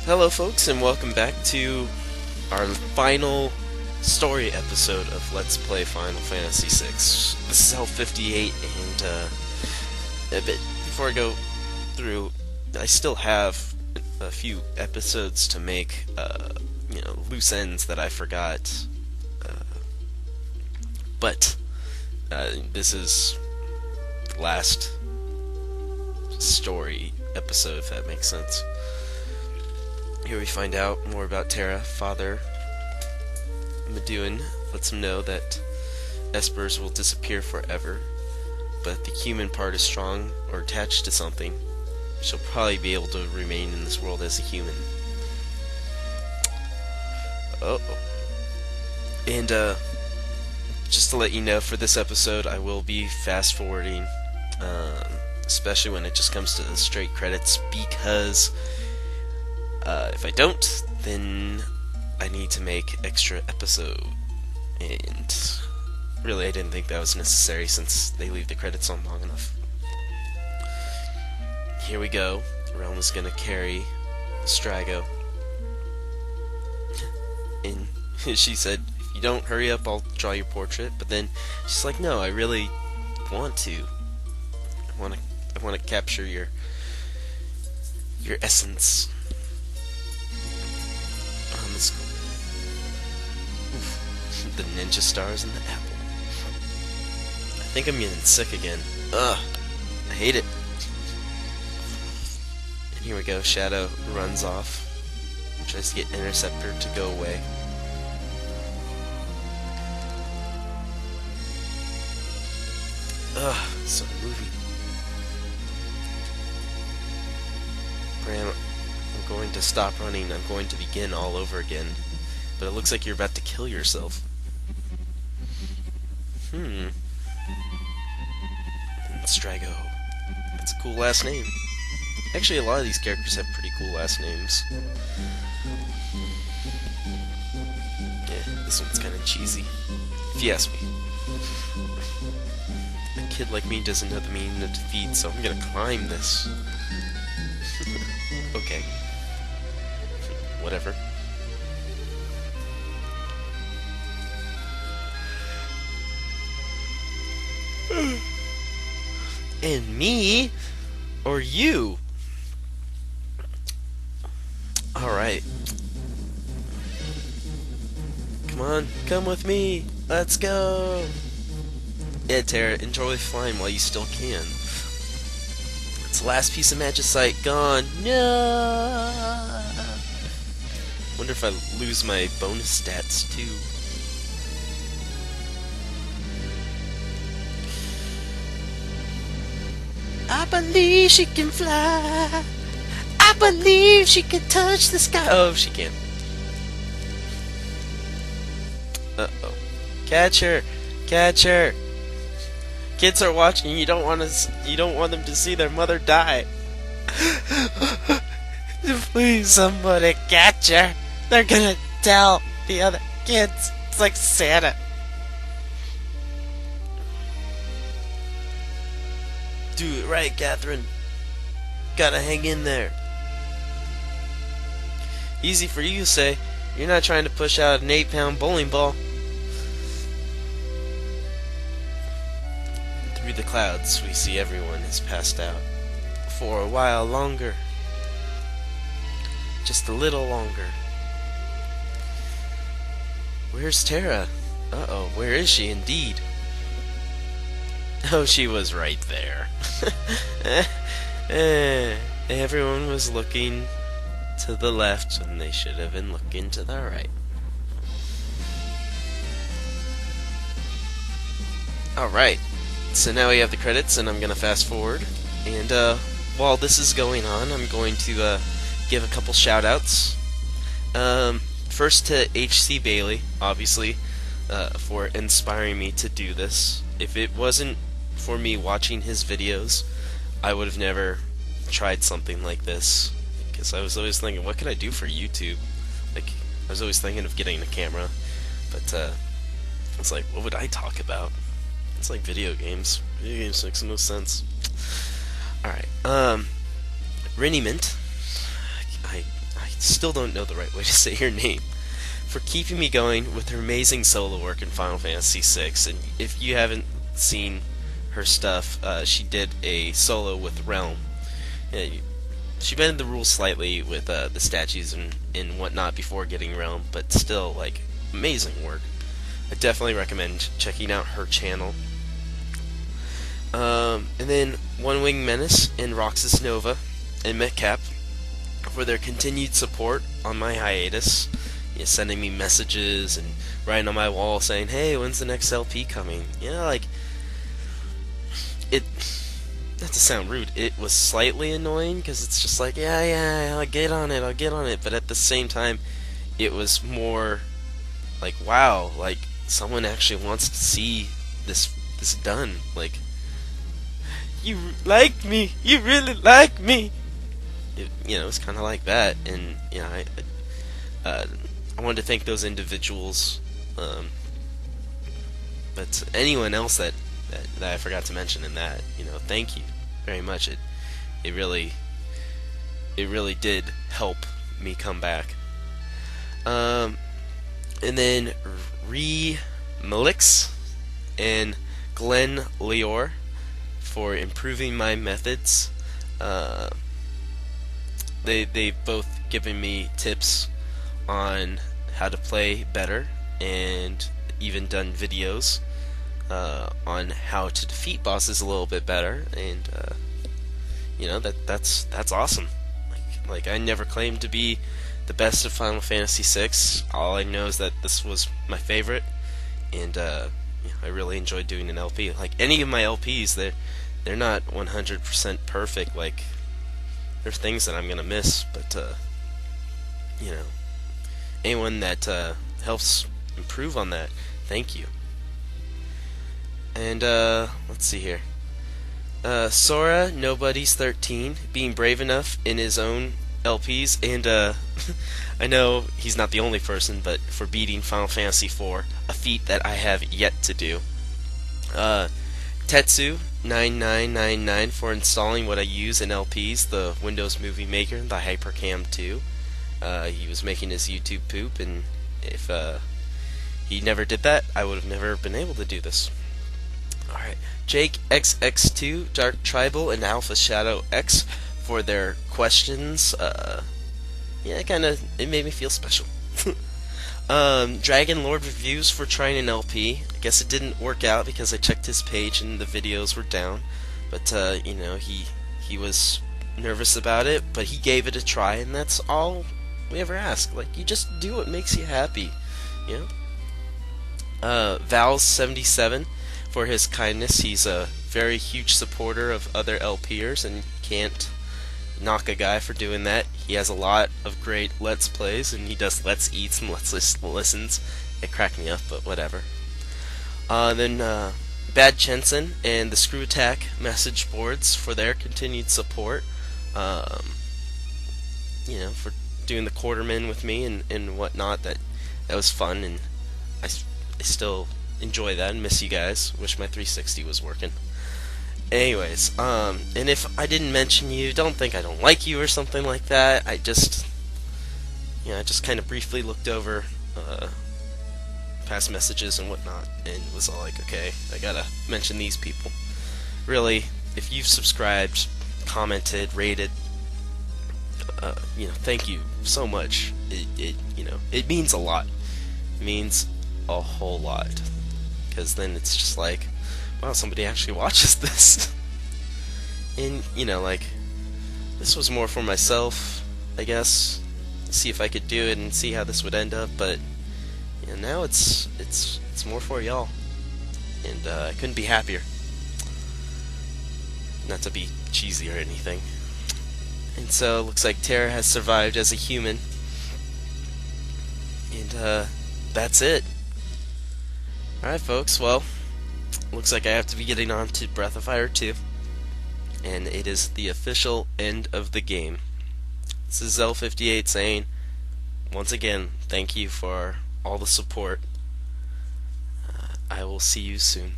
Hello, folks, and welcome back to our final story episode of Let's Play Final Fantasy VI. This is L58, and but before I go through, I still have a few episodes to make, loose ends that I forgot. But this is the last story episode, if that makes sense. Here we find out more about Terra. Father Meduin lets him know that espers will disappear forever, but if the human part is strong or attached to something, she'll probably be able to remain in this world as a human. And just to let you know, for this episode I will be fast forwarding, especially when it just comes to the straight credits, because if I don't, then I need to make extra episode. And really, I didn't think that was necessary since they leave the credits on long enough. Here we go. Realm is gonna carry Strago. And she said, if you don't hurry up, I'll draw your portrait. But then she's like, no, I really want to. I want to capture your essence. The ninja stars and the apple. I think I'm getting sick again. Ugh, I hate it. And here we go. Shadow runs off, tries to get Interceptor to go away. Ugh, so movie. Bram, I'm going to stop running. I'm going to begin all over again. But it looks like you're about to kill yourself. Strago. That's a cool last name. Actually, a lot of these characters have pretty cool last names. Yeah, this one's kind of cheesy, if you ask me. A kid like me doesn't know the meaning of defeat, so I'm gonna climb this. Okay. Whatever. And me? Or you? Alright. Come on, come with me. Let's go. Yeah, Terra, enjoy flying while you still can. It's the last piece of magicite gone. No. Wonder if I lose my bonus stats too. I believe she can fly. I believe she can touch the sky. Oh, she can't. Uh-oh. Catch her. Catch her. Kids are watching. You don't want them to see their mother die. Please, somebody catch her. They're gonna tell the other kids. It's like Santa. Do it right, Catherine. Gotta hang in there. Easy for you to say. You're not trying to push out an 8-pound bowling ball. Through the clouds, we see everyone has passed out. For a while longer. Just a little longer. Where's Terra? Uh-oh, where is she indeed? Oh, she was right there. Everyone was looking to the left when they should have been looking to the right. Alright, so now we have the credits, and I'm going to fast forward. And while this is going on, I'm going to give a couple shout-outs. First to H.C. Bailey, obviously, for inspiring me to do this. If it wasn't for me watching his videos, I would have never tried something like this, because I was always thinking, what can I do for YouTube? Like, I was always thinking of getting a camera, but it's like, what would I talk about? It's like video games. Video games makes the most sense. Alright, Reniment. I still don't know the right way to say her name, for keeping me going with her amazing solo work in Final Fantasy VI. And if you haven't seen her stuff, she did a solo with Realm. She bended the rules slightly with the statues and whatnot before getting Realm, but still, like, amazing work. I definitely recommend checking out her channel. And then One Wing Menace and Roxas Nova and Metcap for their continued support on my hiatus, sending me messages and writing on my wall saying, "Hey, when's the next LP coming?" Like, it, not to sound rude, it was slightly annoying because it's just like, yeah, I'll get on it, but at the same time, it was more like, wow, like, someone actually wants to see this done. Like, you like me, you really like me. It's kind of like that, and I wanted to thank those individuals. But anyone else that I forgot to mention in that, thank you very much. It really did help me come back. And then Malix and Glenn Leor for improving my methods. They've both given me tips on how to play better, and even done videos on how to defeat bosses a little bit better, and that's awesome. Like I never claimed to be the best of Final Fantasy VI. All I know is that this was my favorite, and I really enjoyed doing an LP. Like any of my LPs, they're not 100% perfect. Like, there's things that I'm gonna miss, but anyone that helps improve on that, thank you. And let's see here. Sora Nobody's 13 being brave enough in his own LPs, and I know he's not the only person, but for beating Final Fantasy IV, a feat that I have yet to do. Tetsu9999 for installing what I use in LPs, the Windows Movie Maker, the Hypercam 2. He was making his YouTube poop, and if he never did that, I would have never been able to do this. Alright, Jake XX2, Dark Tribal, and Alpha Shadow X for their questions. It made me feel special. Dragon Lord Reviews for trying an LP. I guess it didn't work out because I checked his page and the videos were down. But he was nervous about it, but he gave it a try, and that's all we ever ask. Like, you just do what makes you happy, Vals77 for his kindness. He's a very huge supporter of other LPers and can't knock a guy for doing that. He has a lot of great Let's Plays, and he does Let's Eats and Let's Listens. It cracked me up, but whatever. Then Bad Chenson and the Screw Attack message boards for their continued support. For doing the Quarterman with me and whatnot. That was fun, and I still enjoy that and miss you guys. Wish my 360 was working. Anyways, and if I didn't mention you, don't think I don't like you or something like that. I just kind of briefly looked over past messages and whatnot, and was all like, okay, I gotta mention these people. Really, if you've subscribed, commented, rated, thank you so much. It means a lot. It means a whole lot, because then it's just like, wow, somebody actually watches this. And, this was more for myself, I guess, see if I could do it and see how this would end up, but now it's more for y'all, and I couldn't be happier. Not to be cheesy or anything. And so, it looks like Terra has survived as a human, and that's it. Alright, folks, well, looks like I have to be getting on to Breath of Fire 2, and it is the official end of the game. This is Zell58 saying, once again, thank you for all the support. I will see you soon.